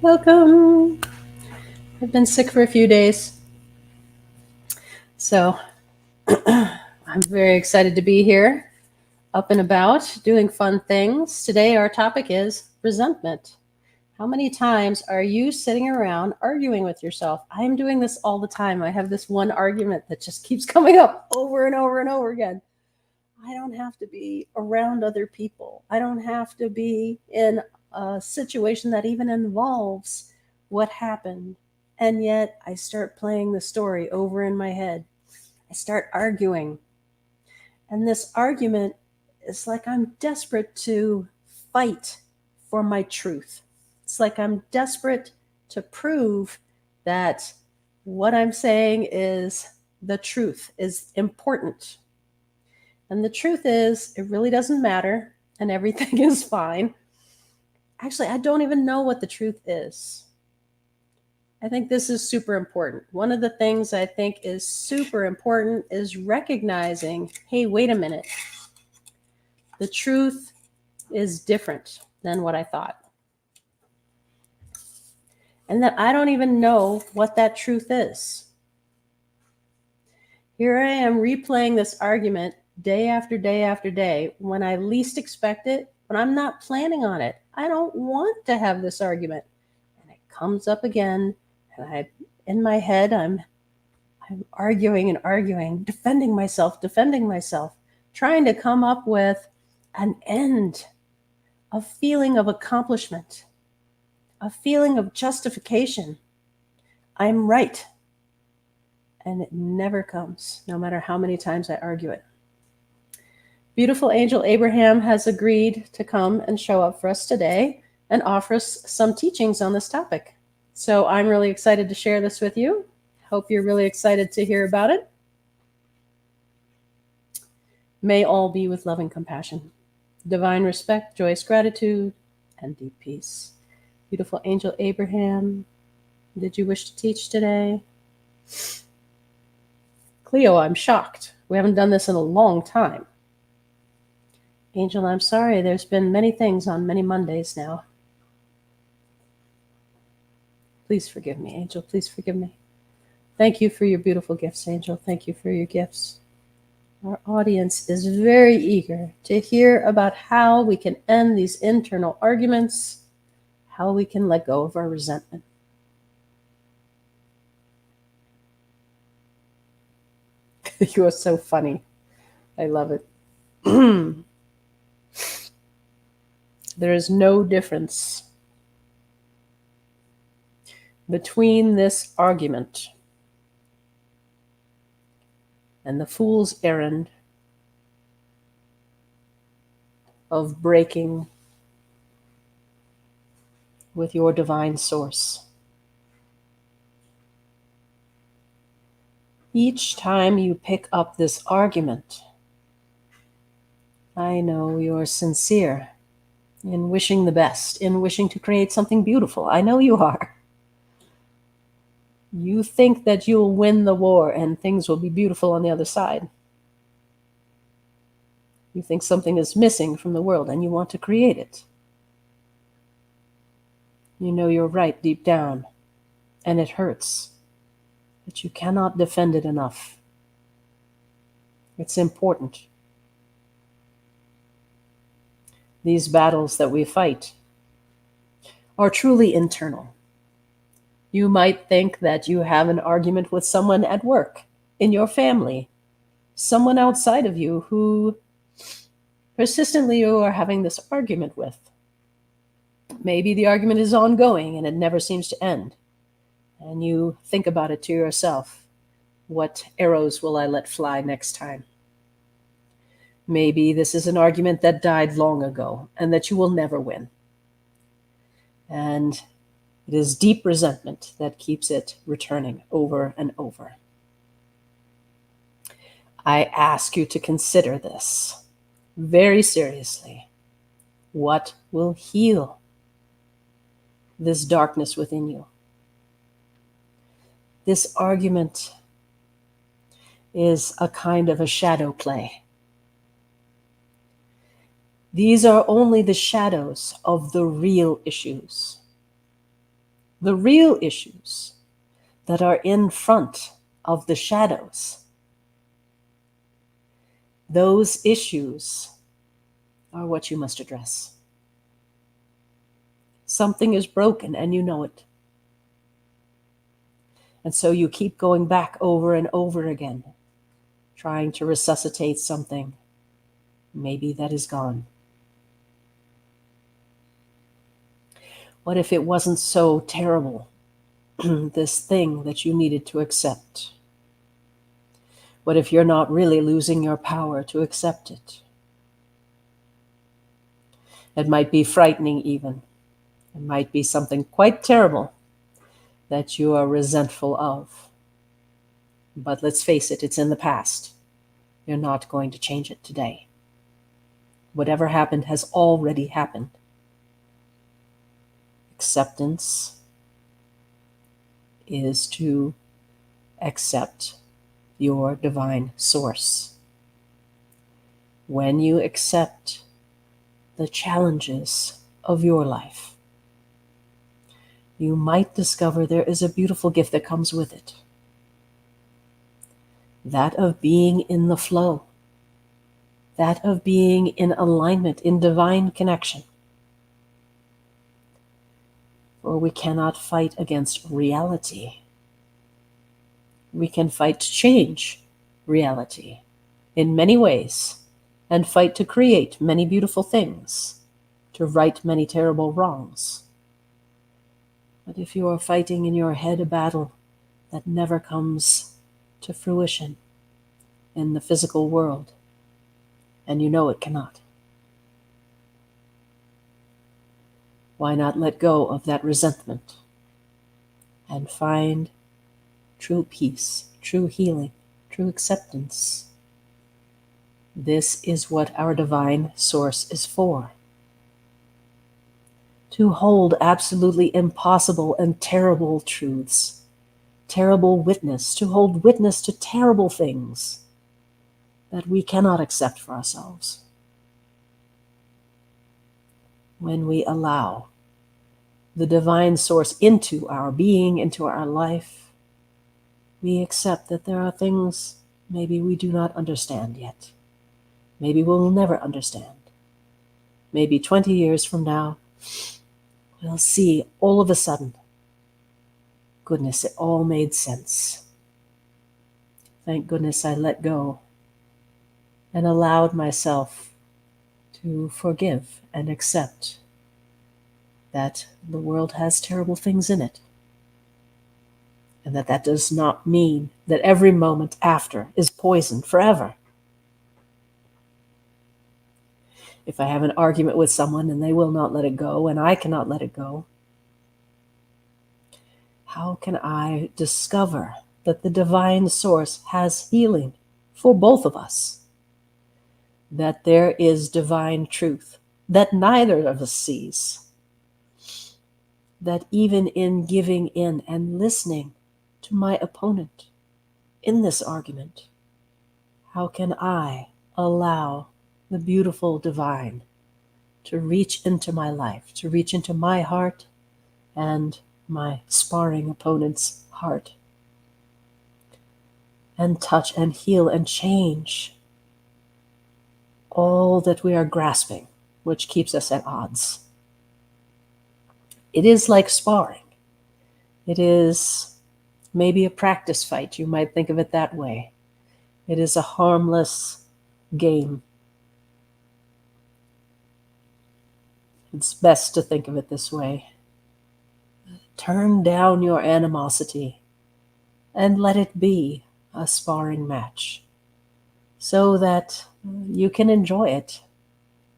Welcome. I've been sick for a few days, so I'm very excited to be here, up and about, doing fun things. Today, our topic is resentment. How many times are you sitting around arguing with yourself? I'm doing this all the time. I have this one argument that just keeps coming up over and over and over again. I don't have to be around other people. I don't have to be in a situation that even involves what happened. And yet I start playing the story over in my head. I start arguing. And this argument is like I'm desperate to fight for my truth. It's like I'm desperate to prove that what I'm saying is the truth, is important. And the truth is, it really doesn't matter and everything is fine. Actually, I don't even know what the truth is. I think this is super important. One of the things I think is super important is recognizing, hey, wait a minute. The truth is different than what I thought. And that I don't even know what that truth is. Here I am replaying this argument day after day after day when I least expect it, when I'm not planning on it. I don't want to have this argument. And it comes up again, and in my head I'm arguing and arguing, defending myself, trying to come up with an end, a feeling of accomplishment, a feeling of justification. I'm right. And it never comes, no matter how many times I argue it. Beautiful angel Abraham has agreed to come and show up for us today and offer us some teachings on this topic. So I'm really excited to share this with you. Hope you're really excited to hear about it. May all be with loving compassion, divine respect, joyous gratitude, and deep peace. Beautiful angel Abraham, did you wish to teach today? Cleo, I'm shocked. We haven't done this in a long time. Angel, I'm sorry. There's been many things on many Mondays now. Please forgive me, Angel. Please forgive me. Thank you for your beautiful gifts, Angel. Thank you for your gifts. Our audience is very eager to hear about how we can end these internal arguments, how we can let go of our resentment. You are so funny. I love it. There is no difference between this argument and the fool's errand of breaking with your divine source. Each time you pick up this argument, I know you're sincere in wishing the best, in wishing to create something beautiful. I know you are. You think that you'll win the war and things will be beautiful on the other side. You think something is missing from the world and you want to create it. You know you're right deep down, and it hurts, but you cannot defend it enough. It's important. These battles that we fight are truly internal. You might think that you have an argument with someone at work, in your family, someone outside of you who persistently you are having this argument with. Maybe the argument is ongoing and it never seems to end. And you think about it to yourself. What arrows will I let fly next time? Maybe this is an argument that died long ago and that you will never win. And it is deep resentment that keeps it returning over and over. I ask you to consider this very seriously. What will heal this darkness within you? This argument is a kind of a shadow play. These are only the shadows of the real issues. The real issues that are in front of the shadows, those issues are what you must address. Something is broken and you know it. And so you keep going back over and over again, trying to resuscitate something maybe that is gone. What if it wasn't so terrible, this thing that you needed to accept? What if you're not really losing your power to accept it? It might be frightening even. It might be something quite terrible that you are resentful of. But let's face it, it's in the past. You're not going to change it today. Whatever happened has already happened. Acceptance is to accept your divine source. When you accept the challenges of your life, you might discover there is a beautiful gift that comes with it. That of being in the flow, that of being in alignment, in divine connection. For we cannot fight against reality. We can fight to change reality in many ways and fight to create many beautiful things, to right many terrible wrongs. But if you are fighting in your head a battle that never comes to fruition in the physical world, and you know it cannot, why not let go of that resentment and find true peace, true healing, true acceptance? This is what our divine source is for. To hold absolutely impossible and terrible truths, terrible witness, to hold witness to terrible things that we cannot accept for ourselves. When we allow the divine source into our being, into our life, we accept that there are things maybe we do not understand yet. Maybe we'll never understand. Maybe 20 years from now, we'll see all of a sudden, goodness, it all made sense. Thank goodness I let go and allowed myself to forgive and accept that the world has terrible things in it. And that does not mean that every moment after is poison forever. If I have an argument with someone and they will not let it go and I cannot let it go, how can I discover that the divine source has healing for both of us? That there is divine truth that neither of us sees. That even in giving in and listening to my opponent in this argument, how can I allow the beautiful divine to reach into my life, to reach into my heart and my sparring opponent's heart, and touch and heal and change all that we are grasping, which keeps us at odds. It is like sparring. It is maybe a practice fight. You might think of it that way. It is a harmless game. It's best to think of it this way. Turn down your animosity and let it be a sparring match so that you can enjoy it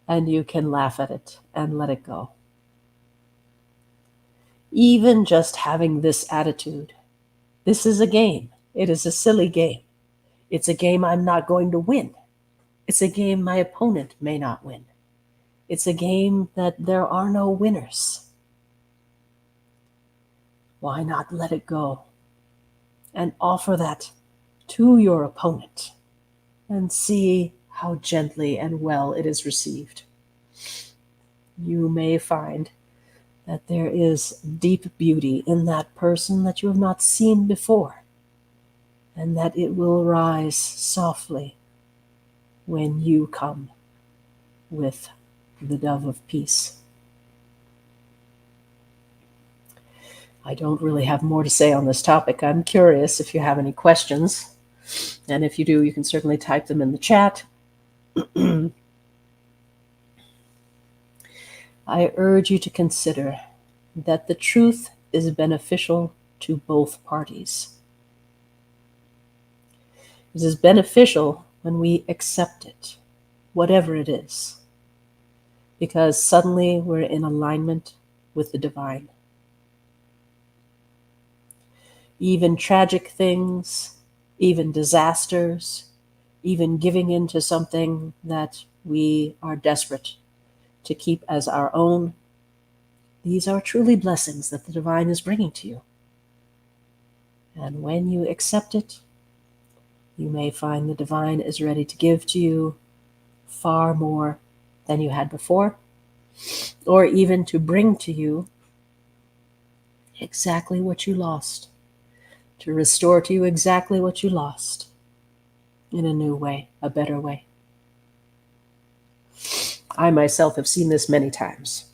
and you can laugh at it and let it go. Even just having this attitude, this is a game. It is a silly game. It's a game I'm not going to win. It's a game my opponent may not win. It's a game that there are no winners. Why not let it go and offer that to your opponent and see how gently and well it is received? You may find that there is deep beauty in that person that you have not seen before, and that it will rise softly when you come with the dove of peace. I don't really have more to say on this topic. I'm curious if you have any questions, and if you do, you can certainly type them in the chat. I urge you to consider that the truth is beneficial to both parties. It is beneficial when we accept it, whatever it is, because suddenly we're in alignment with the divine. Even tragic things, even disasters, even giving in to something that we are desperate to keep as our own, these are truly blessings that the divine is bringing to you. And when you accept it, you may find the divine is ready to give to you far more than you had before, or even to bring to you exactly what you lost, to restore to you exactly what you lost in a new way, a better way. I myself have seen this many times.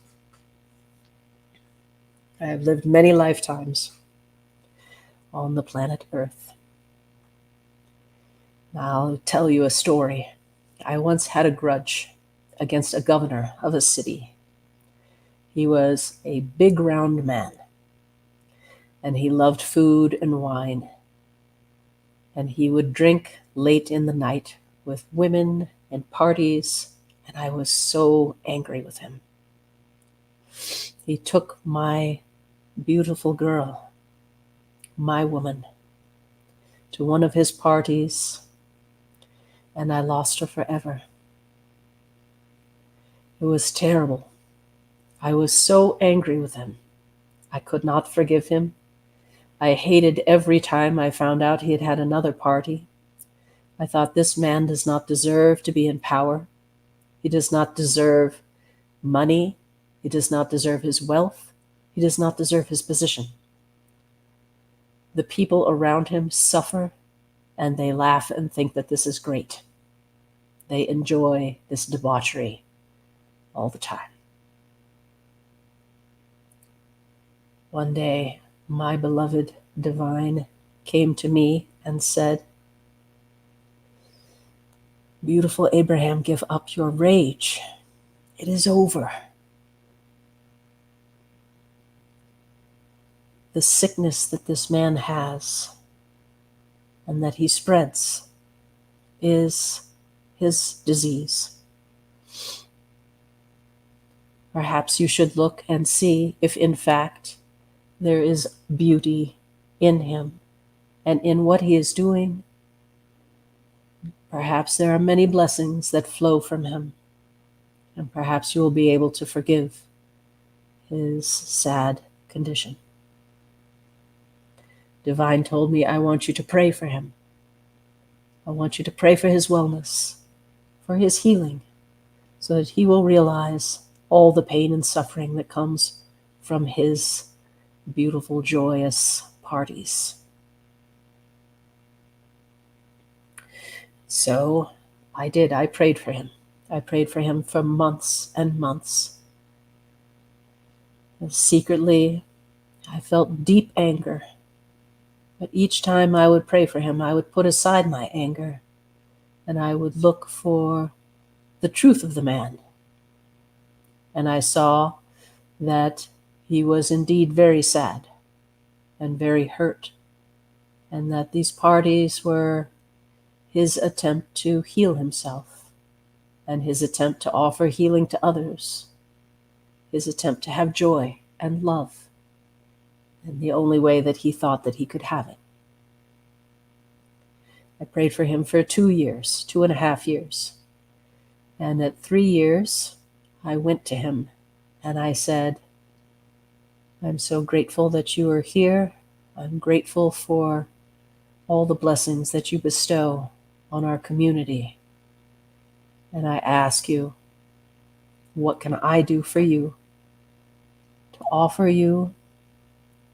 I have lived many lifetimes on the planet Earth. I'll tell you a story. I once had a grudge against a governor of a city. He was a big round man, and he loved food and wine, and he would drink late in the night with women and parties, and I was so angry with him. He took my beautiful girl, my woman, to one of his parties, and I lost her forever. It was terrible. I was so angry with him. I could not forgive him. I hated every time I found out he had had another party. I thought, this man does not deserve to be in power. He does not deserve money. He does not deserve his wealth. He does not deserve his position. The people around him suffer, and they laugh and think that this is great. They enjoy this debauchery all the time. One day, my beloved divine came to me and said, "Beautiful Abraham, give up your rage. It is over. The sickness that this man has and that he spreads is his disease. Perhaps you should look and see if in fact there is beauty in him and in what he is doing. Perhaps there are many blessings that flow from him, and perhaps you will be able to forgive his sad condition." Divine told me, I want you to pray for him. I want you to pray for his wellness, for his healing, so that he will realize all the pain and suffering that comes from his beautiful, joyous parties. So I did. I prayed for him. I prayed for him for months and months. And secretly, I felt deep anger. But each time I would pray for him, I would put aside my anger, and I would look for the truth of the man. And I saw that he was indeed very sad and very hurt, and that these parties were his attempt to heal himself, and his attempt to offer healing to others, his attempt to have joy and love, in the only way that he thought that he could have it. I prayed for him for 2 years, 2.5 years. And at 3 years, I went to him and I said, "I'm so grateful that you are here. I'm grateful for all the blessings that you bestow on our community. And I ask you, what can I do for you to offer you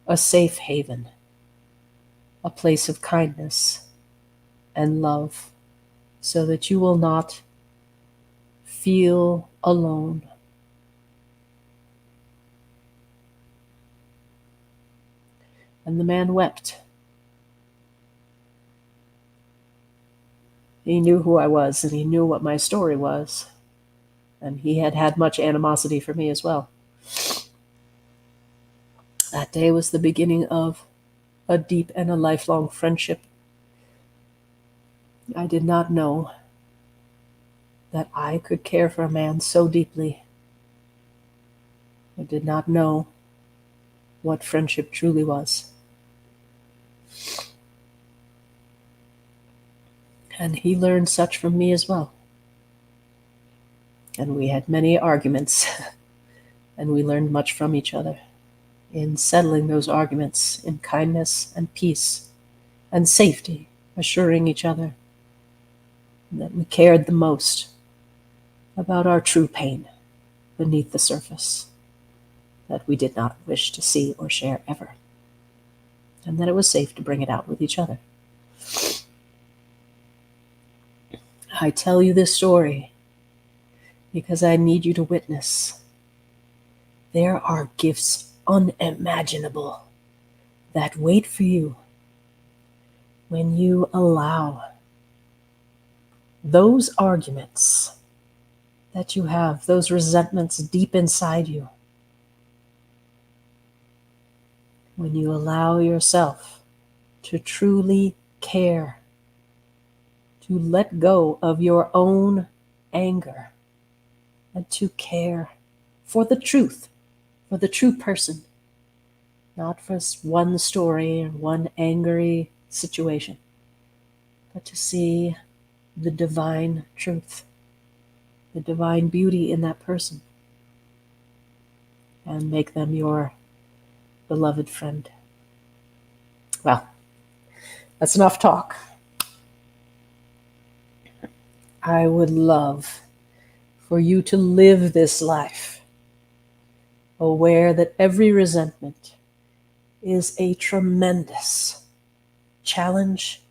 a safe haven, a place of kindness and love, so that you will not feel alone. And the man wept. He knew who I was, and he knew what my story was, and he had had much animosity for me as well. That day was the beginning of a deep and a lifelong friendship. I did not know that I could care for a man so deeply. I did not know what friendship truly was. And he learned such from me as well. And we had many arguments, and we learned much from each other in settling those arguments in kindness and peace and safety, assuring each other that we cared the most about our true pain beneath the surface that we did not wish to see or share ever, and that it was safe to bring it out with each other. I tell you this story because I need you to witness there are gifts unimaginable that wait for you when you allow those arguments that you have, those resentments deep inside you, when you allow yourself to truly care, to let go of your own anger, and to care for the truth, for the true person, not for one story or one angry situation, but to see the divine truth, the divine beauty in that person, and make them your beloved friend. Well, that's enough talk. I would love for you to live this life aware that every resentment is a tremendous challenge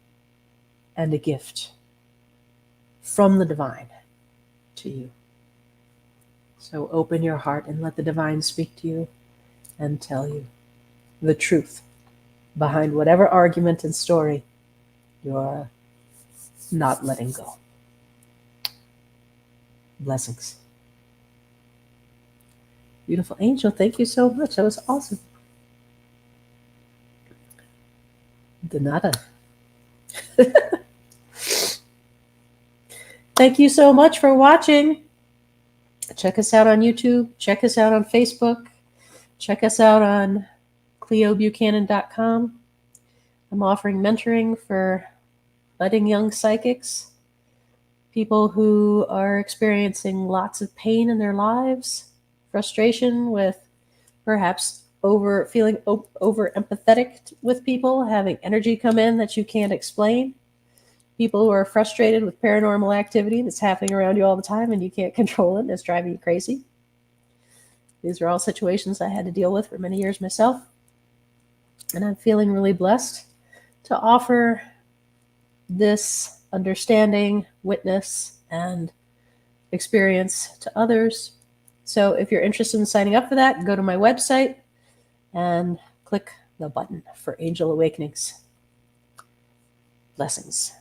and a gift from the divine to you. So open your heart and let the divine speak to you and tell you the truth behind whatever argument and story you're not letting go. Blessings. Beautiful angel, thank you so much. That was awesome. De nada. Thank you so much for watching. Check us out on YouTube. Check us out on Facebook. Check us out on cleobuchanan.com. I'm offering mentoring for budding young psychics, people who are experiencing lots of pain in their lives, frustration with perhaps feeling over empathetic with people, having energy come in that you can't explain, people who are frustrated with paranormal activity that's happening around you all the time and you can't control it and it's driving you crazy. These are all situations I had to deal with for many years myself, and I'm feeling really blessed to offer this understanding, witness, and experience to others. So if you're interested in signing up for that, go to my website and click the button for Angel Awakenings. Blessings.